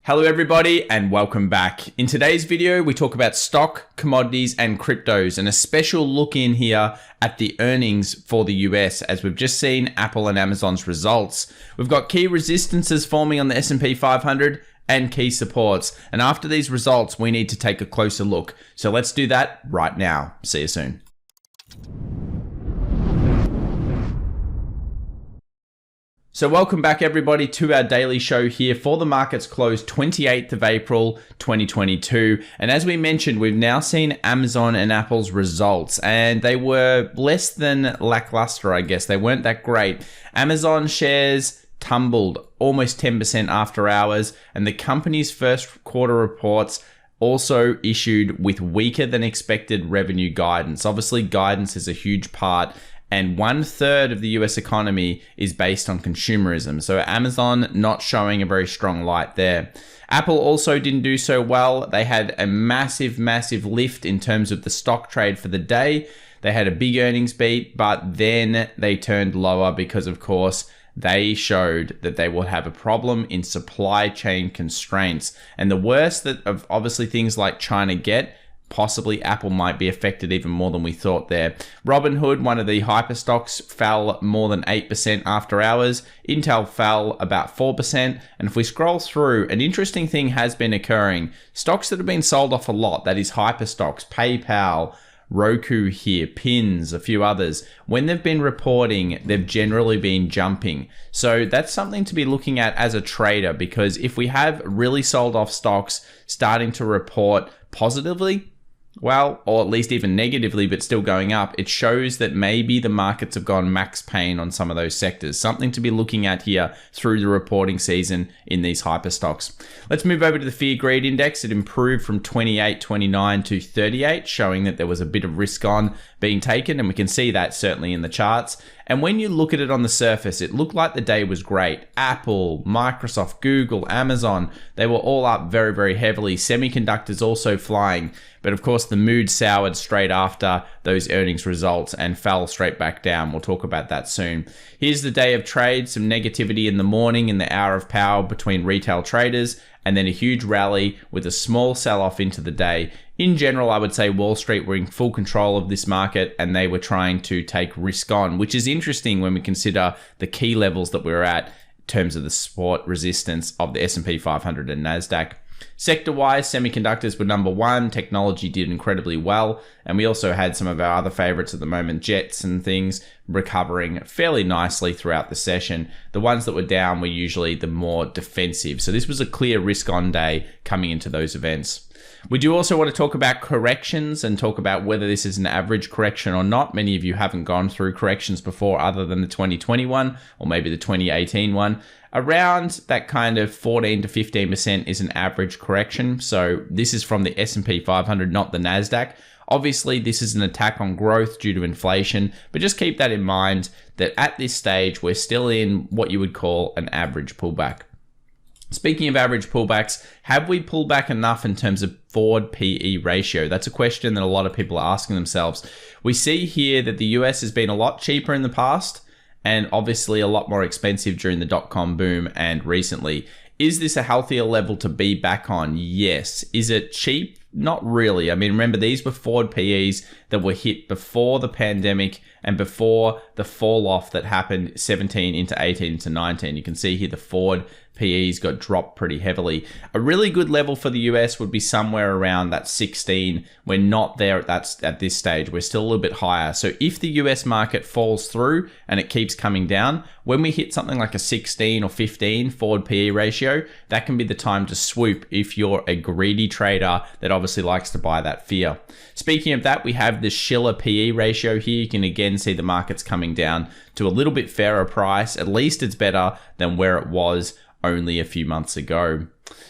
Hello everybody and welcome back. In today's video, we talk about stock, commodities and cryptos and a special look in here at the earnings for the US as we've just seen Apple and Amazon's results. We've got key resistances forming on the SP 500 and key supports. And after these results, we need to take a closer look. So let's do that right now. See you soon. So welcome back everybody to our daily show here for the markets close 28th of April 2022. And as we mentioned, we've now seen Amazon and Apple's results and they were less than lackluster, I guess. They weren't that great. Amazon shares tumbled almost 10% after hours, and the company's first quarter reports also issued with weaker than expected revenue guidance. Obviously, guidance is a huge part, and 1/3 of the US economy is based on consumerism. So Amazon not showing a very strong light there. Apple also didn't do so well. They had a massive lift in terms of the stock trade for the day. They had a big earnings beat, but then they turned lower because, of course, they showed that they will have a problem in supply chain constraints. And the worst that of obviously things like China get, possibly Apple might be affected even more than we thought there. Robinhood, one of the hyper stocks, fell more than 8% after hours. Intel fell about 4%. And if we scroll through, an interesting thing has been occurring. Stocks that have been sold off a lot, that is hyper stocks, PayPal, Roku here, Pins, a few others. When they've been reporting, they've generally been jumping. So that's something to be looking at as a trader, because if we have really sold off stocks starting to report positively, well, or at least even negatively, but still going up, it shows that maybe the markets have gone max pain on some of those sectors. Something to be looking at here through the reporting season in these hyper stocks. Let's move over to the Fear Greed Index. It improved from 28.29 to 38, showing that there was a bit of risk on being taken, and we can see that certainly in the charts. And when you look at it on the surface, it looked like the day was great. Apple, Microsoft, Google, Amazon, they were all up very heavily. Semiconductors also flying. But of course, the mood soured straight after those earnings results and fell straight back down. We'll talk about that soon. Here's the day of trade. Some negativity in the morning in the hour of power between retail traders, and then a huge rally with a small sell-off into the day. In general, I would say Wall Street were in full control of this market and they were trying to take risk on, which is interesting when we consider the key levels that we're at in terms of the support resistance of the S&P 500 and Nasdaq. Sector-wise, semiconductors were number one. Technology did incredibly well. And we also had some of our other favorites at the moment, jets and things, recovering fairly nicely throughout the session. The ones that were down were usually the more defensive. So this was a clear risk-on day coming into those events. We do also want to talk about corrections and talk about whether this is an average correction or not. Many of you haven't gone through corrections before other than the 2021 or maybe the 2018 one. Around that kind of 14 to 15% is an average correction. So this is from the S&P 500, not the Nasdaq. Obviously, this is an attack on growth due to inflation, but just keep that in mind that at this stage, we're still in what you would call an average pullback. Speaking of average pullbacks, have we pulled back enough in terms of forward PE ratio? That's a question that a lot of people are asking themselves. We see here that the US has been a lot cheaper in the past and obviously a lot more expensive during the dot-com boom and recently. Is this a healthier level to be back on? Yes. Is it cheap? Not really. I mean, remember, these were forward PEs that were hit before the pandemic and before the fall off that happened 17 into 18 into 19. You can see here the forward PEs got dropped pretty heavily. A really good level for the US would be somewhere around that 16. We're not there at this stage. We're still a little bit higher. So if the US market falls through and it keeps coming down, when we hit something like a 16 or 15 forward PE ratio, that can be the time to swoop if you're a greedy trader that obviously likes to buy that fear. Speaking of that, we have the Schiller PE ratio here. You can again see the market's coming down to a little bit fairer price. At least it's better than where it was only a few months ago.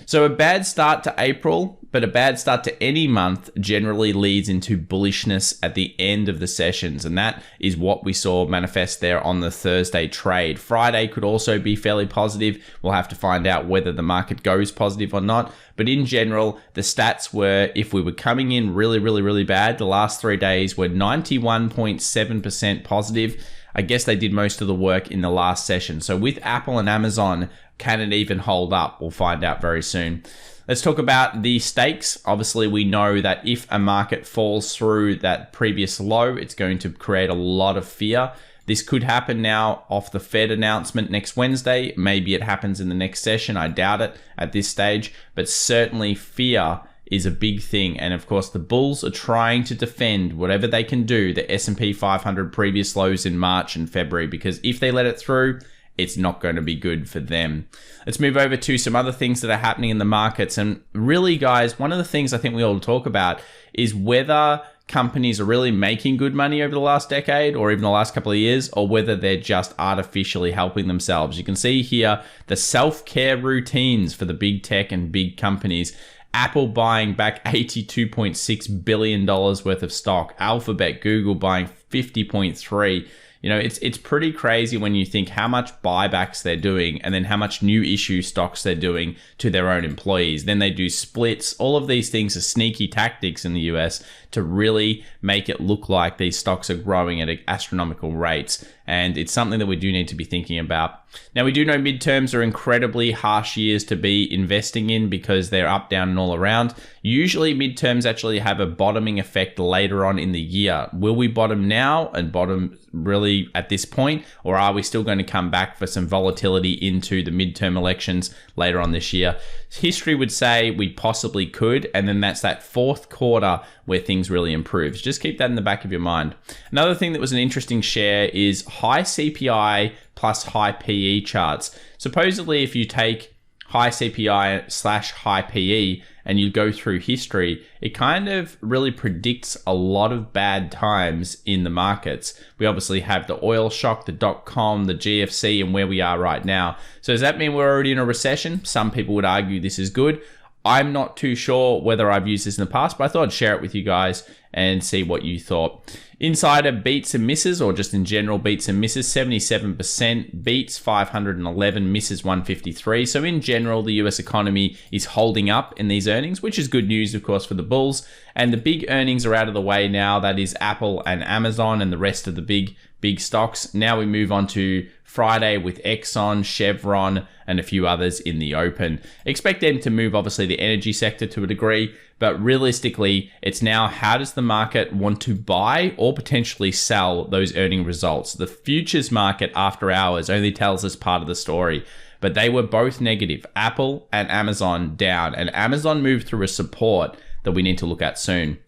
So a bad start to April, but a bad start to any month generally leads into bullishness at the end of the sessions. And that is what we saw manifest there on the Thursday trade. Friday could also be fairly positive. We'll have to find out whether the market goes positive or not. But in general, the stats were, if we were coming in really bad, the last 3 days were 91.7% positive. I guess they did most of the work in the last session. So with Apple and Amazon can it even hold up? We'll find out very soon. Let's talk about the stakes. Obviously, we know that if a market falls through that previous low, it's going to create a lot of fear. This could happen now off the Fed announcement next Wednesday. Maybe it happens in the next session. I doubt it at this stage, but certainly fear is a big thing. And of course, the bulls are trying to defend whatever they can do, the SP 500 previous lows in March and February, because if they let it through, it's not going to be good for them. Let's move over to some other things that are happening in the markets. And really, guys, one of the things I think we all talk about is whether companies are really making good money over the last decade or even the last couple of years, or whether they're just artificially helping themselves. You can see here the self-care routines for the big tech and big companies. Apple buying back $82.6 billion worth of stock. Alphabet, Google buying 50.3. You know, it's pretty crazy when you think how much buybacks they're doing and then how much new issue stocks they're doing to their own employees. Then they do splits. All of these things are sneaky tactics in the US to really make it look like these stocks are growing at astronomical rates. And it's something that we do need to be thinking about. Now, we do know midterms are incredibly harsh years to be investing in because they're up, down, and all around. Usually, midterms actually have a bottoming effect later on in the year. Will we bottom now and bottom really at this point? Or are we still going to come back for some volatility into the midterm elections later on this year? History would say we possibly could, and then that's that fourth quarter where things really improve. Just keep that in the back of your mind. Another thing that was an interesting share is high CPI plus high PE charts. Supposedly, if you take high CPI / high PE and you go through history, it kind of really predicts a lot of bad times in the markets. We obviously have the oil shock, the .com, the GFC, and where we are right now. So does that mean we're already in a recession? Some people would argue this is good. I'm not too sure whether I've used this in the past, but I thought I'd share it with you guys and see what you thought. Insider beats and misses, or just in general beats and misses, 77%, beats 511, misses 153. So in general, the US economy is holding up in these earnings, which is good news, of course, for the bulls. And the big earnings are out of the way now. That is Apple and Amazon and the rest of the big stocks. Now we move on to Friday with Exxon, Chevron, and a few others in the open. Expect them to move, obviously, the energy sector to a degree, but realistically, it's now how does the market want to buy or potentially sell those earning results? The futures market after hours only tells us part of the story, but they were both negative. Apple and Amazon down, and Amazon moved through a support that we need to look at soon.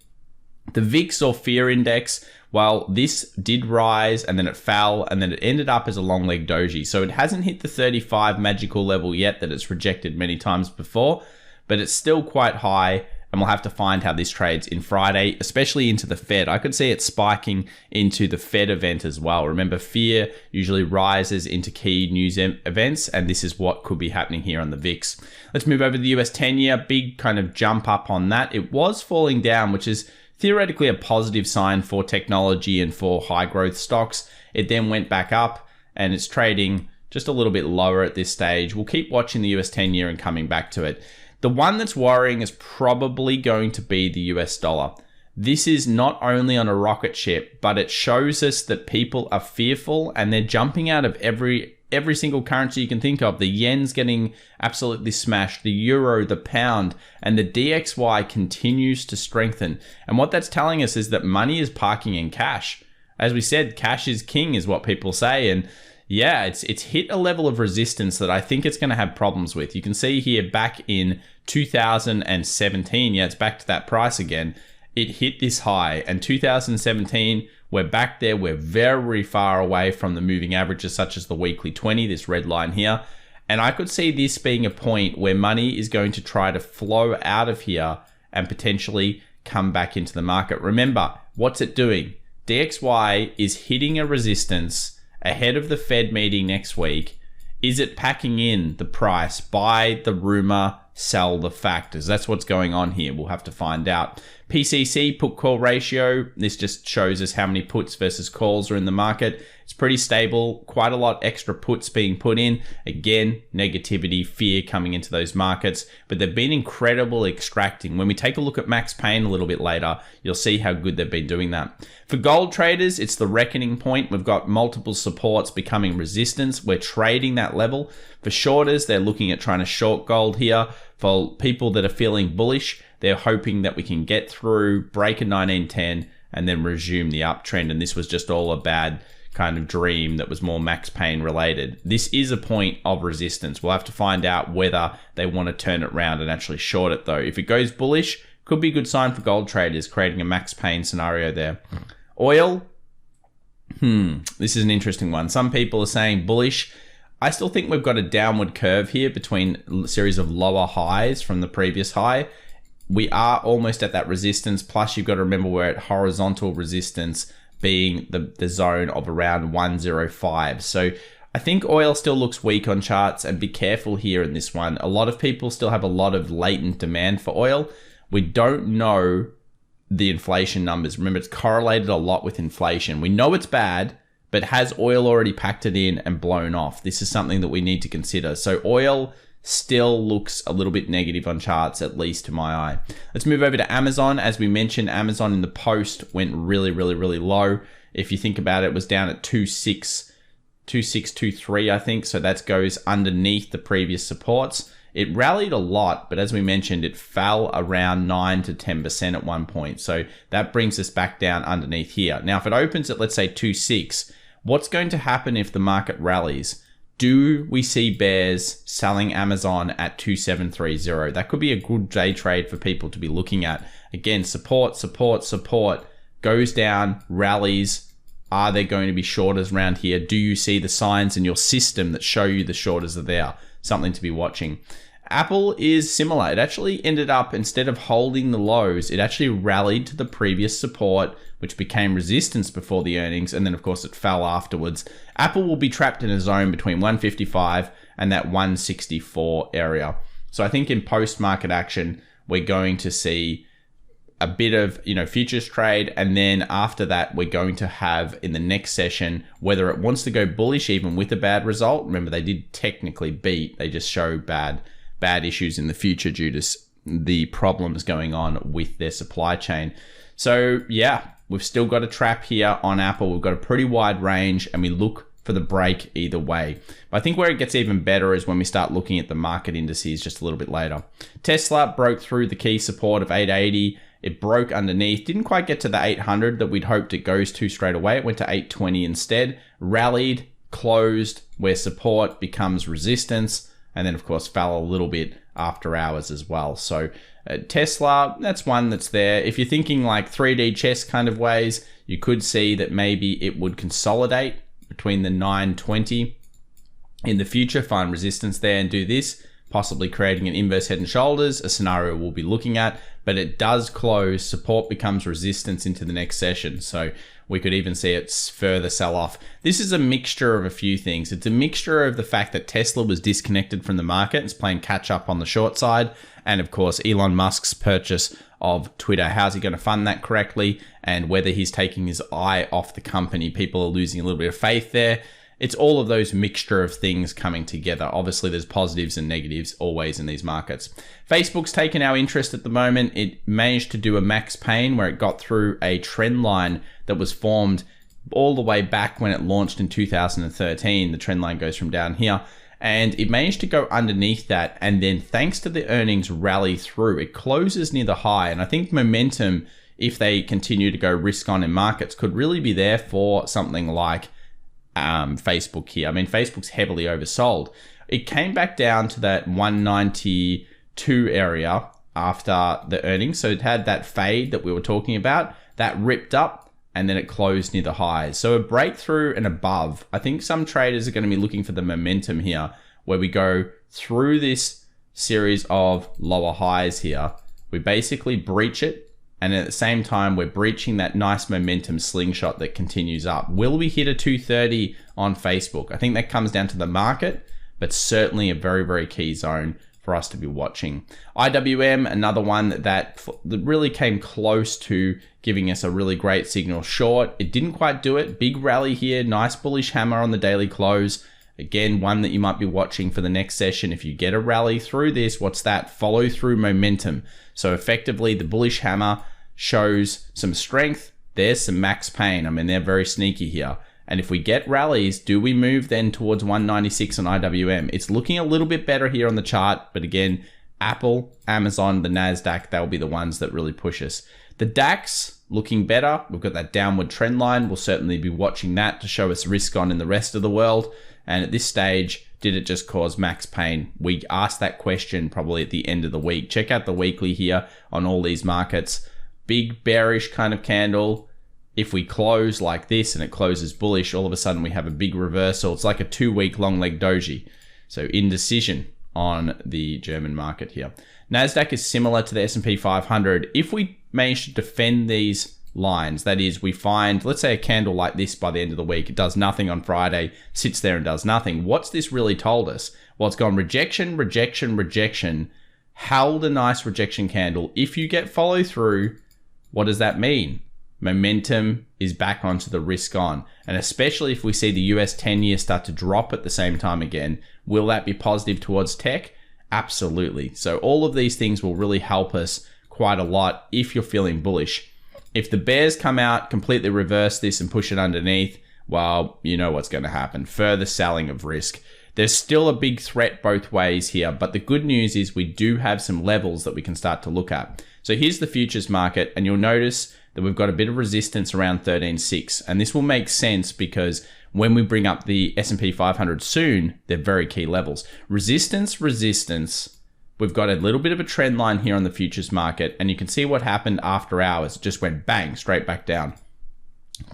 The VIX or Fear Index, well, this did rise and then it fell and then it ended up as a long leg doji. So it hasn't hit the 35 magical level yet that it's rejected many times before, but it's still quite high. And we'll have to find how this trades in Friday, especially into the Fed. I could see it spiking into the Fed event as well. Remember, fear usually rises into key news events, and this is what could be happening here on the VIX. Let's move over to the US 10-year. Big kind of jump up on that. It was falling down, which is theoretically a positive sign for technology and for high growth stocks. It then went back up, and it's trading just a little bit lower at this stage. We'll keep watching the US 10-year and coming back to it. The one that's worrying is probably going to be the US dollar. This is not only on a rocket ship, but it shows us that people are fearful and they're jumping out of every single currency you can think of. The yen's getting absolutely smashed, the euro, the pound, and the DXY continues to strengthen. And what that's telling us is that money is parking in cash. As we said, cash is king is what people say. And yeah, it's hit a level of resistance that I think it's going to have problems with. You can see here back in 2017, yeah, it's back to that price again. It hit this high, and 2017, we're back there. We're very far away from the moving averages such as the weekly 20, this red line here. And I could see this being a point where money is going to try to flow out of here and potentially come back into the market. Remember, what's it doing? DXY is hitting a resistance ahead of the Fed meeting next week. Is it packing in the price? Buy the rumor, sell the factors. That's what's going on here. We'll have to find out. PCC, put call ratio, this just shows us how many puts versus calls are in the market. It's pretty stable, quite a lot extra puts being put in. Again, negativity, fear coming into those markets, but they've been incredible extracting. When we take a look at Max Payne a little bit later, you'll see how good they've been doing that. For gold traders, it's the reckoning point. We've got multiple supports becoming resistance. We're trading that level. For shorters, they're looking at trying to short gold here. For people that are feeling bullish, they're hoping that we can get through, break a 1910, and then resume the uptrend. And this was just all a bad kind of dream that was more Max Payne related. This is a point of resistance. We'll have to find out whether they want to turn it around and actually short it though. If it goes bullish, could be a good sign for gold traders, creating a Max Payne scenario there. Oil, this is an interesting one. Some people are saying bullish. I still think we've got a downward curve here between a series of lower highs from the previous high. We are almost at that resistance. Plus, you've got to remember we're at horizontal resistance, being the zone of around 105. So I think oil still looks weak on charts, and be careful here in this one. A lot of people still have a lot of latent demand for oil. We don't know the inflation numbers. Remember, it's correlated a lot with inflation. We know it's bad, but has oil already packed it in and blown off? This is something that we need to consider. So oil still looks a little bit negative on charts, at least to my eye. Let's move over to Amazon. As we mentioned, Amazon in the post went really low. If you think about it, it was down at 2623, I think. So that goes underneath the previous supports. It rallied a lot, but as we mentioned, it fell around 9 to 10% at one point. So that brings us back down underneath here. Now, if it opens at, let's say, 26, what's going to happen if the market rallies? Do we see bears selling Amazon at 2730? That could be a good day trade for people to be looking at. Again, support, goes down, rallies. Are there going to be shorters around here? Do you see the signs in your system that show you the shorters are there? Something to be watching. Apple is similar. It actually ended up, instead of holding the lows, it actually rallied to the previous support, which became resistance before the earnings, and then of course it fell afterwards. Apple will be trapped in a zone between 155 and that 164 area. So I think in post-market action, we're going to see a bit of, futures trade, and then after that, we're going to have in the next session, whether it wants to go bullish even with a bad result. Remember, they did technically beat, they just show bad issues in the future due to the problems going on with their supply chain. So yeah, we've still got a trap here on Apple. We've got a pretty wide range, and we look for the break either way. But I think where it gets even better is when we start looking at the market indices just a little bit later. Tesla broke through the key support of 880. It broke underneath, didn't quite get to the 800 that we'd hoped it goes to straight away. It went to 820 instead, rallied, closed, where support becomes resistance, and then of course fell a little bit after hours as well. So Tesla, that's one that's there. If you're thinking like 3D chess kind of ways, you could see that maybe it would consolidate between the 920 in the future, find resistance there and do this, possibly creating an inverse head and shoulders, a scenario we'll be looking at, but it does close, support becomes resistance into the next session. So we could even see it further sell off. This is a mixture of a few things. It's a mixture of the fact that Tesla was disconnected from the market, it's playing catch up on the short side, and of course Elon Musk's purchase of Twitter. How's he going to fund that correctly? And whether he's taking his eye off the company. People are losing a little bit of faith there. It's all of those mixture of things coming together. Obviously, there's positives and negatives always in these markets. Facebook's taken our interest at the moment. It managed to do a Max Payne where it got through a trend line that was formed all the way back when it launched in 2013. The trend line goes from down here. And it managed to go underneath that. And then thanks to the earnings rally through, it closes near the high. And I think momentum, if they continue to go risk on in markets, could really be there for something like Facebook here. I mean, Facebook's heavily oversold. It came back down to that 192 area after the earnings. So it had that fade that we were talking about, that ripped up, and then it closed near the highs. So a breakthrough and above. I think some traders are going to be looking for the momentum here, where we go through this series of lower highs here. We basically breach it, and at the same time, we're breaching that nice momentum slingshot that continues up. Will we hit a 230 on Facebook? I think that comes down to the market, but certainly a very, very key zone for for us to be watching. IWM, another one that really came close to giving us a really great signal short. It didn't quite do it. Big rally here, nice bullish hammer on the daily close. Again, one that you might be watching for the next session. If you get a rally through this, what's that? Follow through momentum. So effectively, the bullish hammer shows some strength. There's some max pain. I mean, they're very sneaky here. And if we get rallies, do we move then towards 196 on IWM? It's looking a little bit better here on the chart. But again, Apple, Amazon, the Nasdaq, they'll be the ones that really push us. The DAX looking better. We've got that downward trend line. We'll certainly be watching that to show us risk on in the rest of the world. And at this stage, did it just cause max pain? We asked that question probably at the end of the week. Check out the weekly here on all these markets. Big bearish kind of candle. If we close like this and it closes bullish, all of a sudden we have a big reversal. It's like a 2-week long leg doji. So indecision on the German market here. Nasdaq is similar to the SP 500. If we manage to defend these lines, that is, we find, let's say, a candle like this by the end of the week, it does nothing on Friday, sits there and does nothing. What's this really told us? Well, it's gone rejection, rejection, rejection, held a nice rejection candle. If you get follow through, what does that mean? Momentum is back onto the risk on. And especially if we see the US 10-year start to drop at the same time again, will that be positive towards tech? Absolutely. So all of these things will really help us quite a lot if you're feeling bullish. If the bears come out, completely reverse this and push it underneath, well, you know what's going to happen. Further selling of risk. There's still a big threat both ways here, but the good news is we do have some levels that we can start to look at. So here's the futures market, and you'll notice that we've got a bit of resistance around 13.6, and this will make sense because when we bring up the S&P 500 soon, they're very key levels. Resistance, resistance. We've got a little bit of a trend line here on the futures market, and you can see what happened after hours. It just went bang, straight back down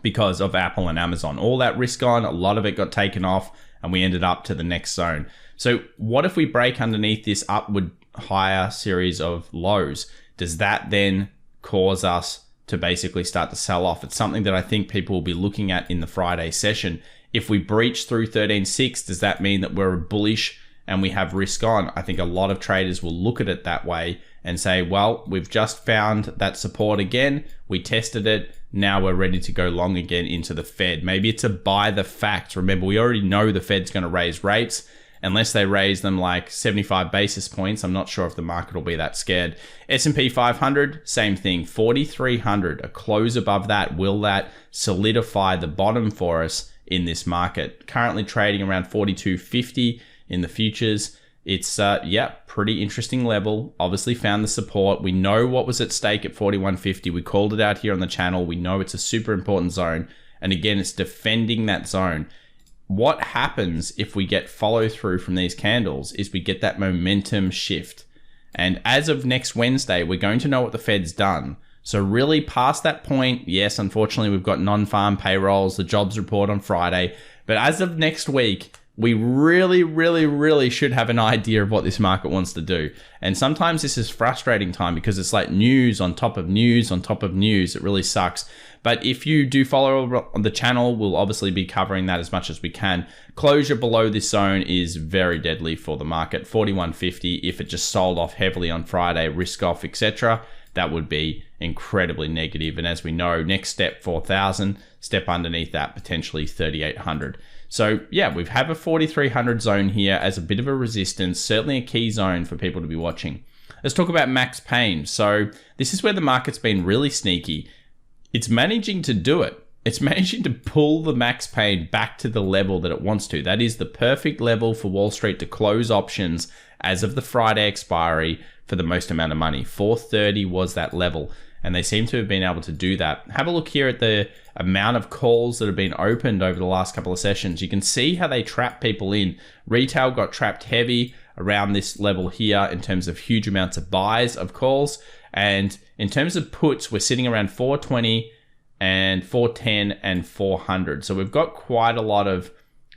because of Apple and Amazon. All that risk on, a lot of it got taken off, and we ended up to the next zone. So what if we break underneath this upward higher series of lows? Does that then cause us to basically start to sell off? It's something that I think people will be looking at in the Friday session. If we breach through 13.6, does that mean that we're bullish and we have risk on? I think a lot of traders will look at it that way and say, well, we've just found that support again. We tested it. Now we're ready to go long again into the Fed. Maybe it's a buy the fact. Remember, we already know the Fed's going to raise rates. Unless they raise them like 75 basis points, I'm not sure if the market will be that scared. S&P 500, same thing, 4,300, a close above that. Will that solidify the bottom for us in this market? Currently trading around 42.50 in the futures. It's, pretty interesting level. Obviously found the support. We know what was at stake at 41.50. We called it out here on the channel. We know it's a super important zone. And again, it's defending that zone. What happens if we get follow through from these candles is we get that momentum shift. And as of next Wednesday, we're going to know what the Fed's done. So really past that point, yes, unfortunately, we've got non-farm payrolls, the jobs report on Friday. But as of next week, we really should have an idea of what this market wants to do. And sometimes this is frustrating time because it's like news on top of news on top of news. It really sucks. But if you do follow on the channel, we'll obviously be covering that as much as we can. Closure below this zone is very deadly for the market. 41.50, if it just sold off heavily on Friday, risk off, etc., that would be incredibly negative. And as we know, next step 4,000, step underneath that, potentially 3,800. So yeah, we have a 4,300 zone here as a bit of a resistance, certainly a key zone for people to be watching. Let's talk about max pain. So this is where the market's been really sneaky. It's managing to do it. It's managing to pull the max pain back to the level that it wants to. That is the perfect level for Wall Street to close options as of the Friday expiry for the most amount of money. 430 was that level, and they seem to have been able to do that. Have a look here at the amount of calls that have been opened over the last couple of sessions. You can see how they trap people in. Retail got trapped heavy around this level here in terms of huge amounts of buys of calls. And in terms of puts, we're sitting around 420 and 410 and 400. So we've got quite a lot of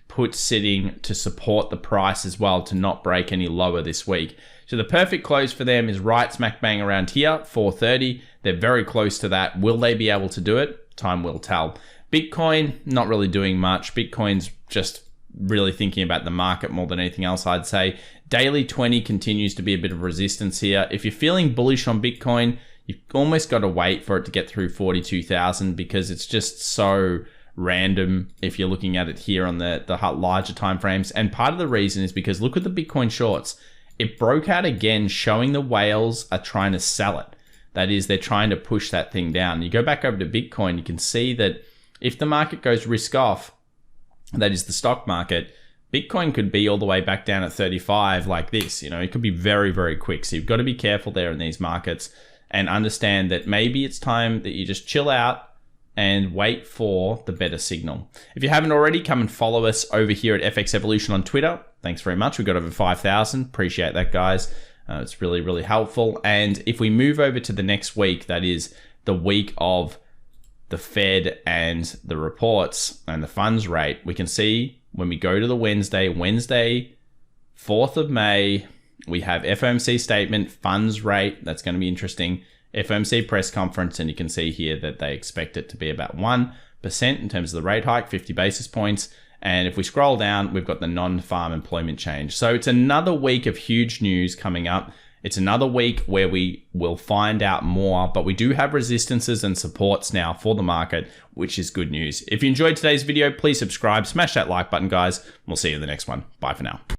puts sitting to support the price as well to not break any lower this week. So the perfect close for them is right smack bang around here, 430. They're very close to that. Will they be able to do it? Time will tell. Bitcoin, not really doing much. Bitcoin's just really thinking about the market more than anything else, I'd say. Daily 20 continues to be a bit of resistance here. If you're feeling bullish on Bitcoin, you've almost got to wait for it to get through 42,000 because it's just so random if you're looking at it here on the larger time frames. And part of the reason is because look at the Bitcoin shorts. It broke out again, showing the whales are trying to sell it. That is, they're trying to push that thing down. You go back over to Bitcoin, you can see that if the market goes risk off, that is the stock market, Bitcoin could be all the way back down at 35 like this. You know, it could be very, very quick. So you've got to be careful there in these markets and understand that maybe it's time that you just chill out and wait for the better signal. If you haven't already, come and follow us over here at FX Evolution on Twitter. Thanks very much. We've got over 5,000. Appreciate that, guys. It's really, really helpful. And if we move over to the next week, that is the week of the Fed and the reports and the funds rate, we can see when we go to the Wednesday, 4th of May, we have FOMC statement, funds rate. That's going to be interesting. FOMC press conference, and you can see here that they expect it to be about 1% in terms of the rate hike, 50 basis points. And if we scroll down, we've got the non-farm employment change. So it's another week of huge news coming up. It's another week where we will find out more, but we do have resistances and supports now for the market, which is good news. If you enjoyed today's video, please subscribe, smash that like button, guys. We'll see you in the next one. Bye for now.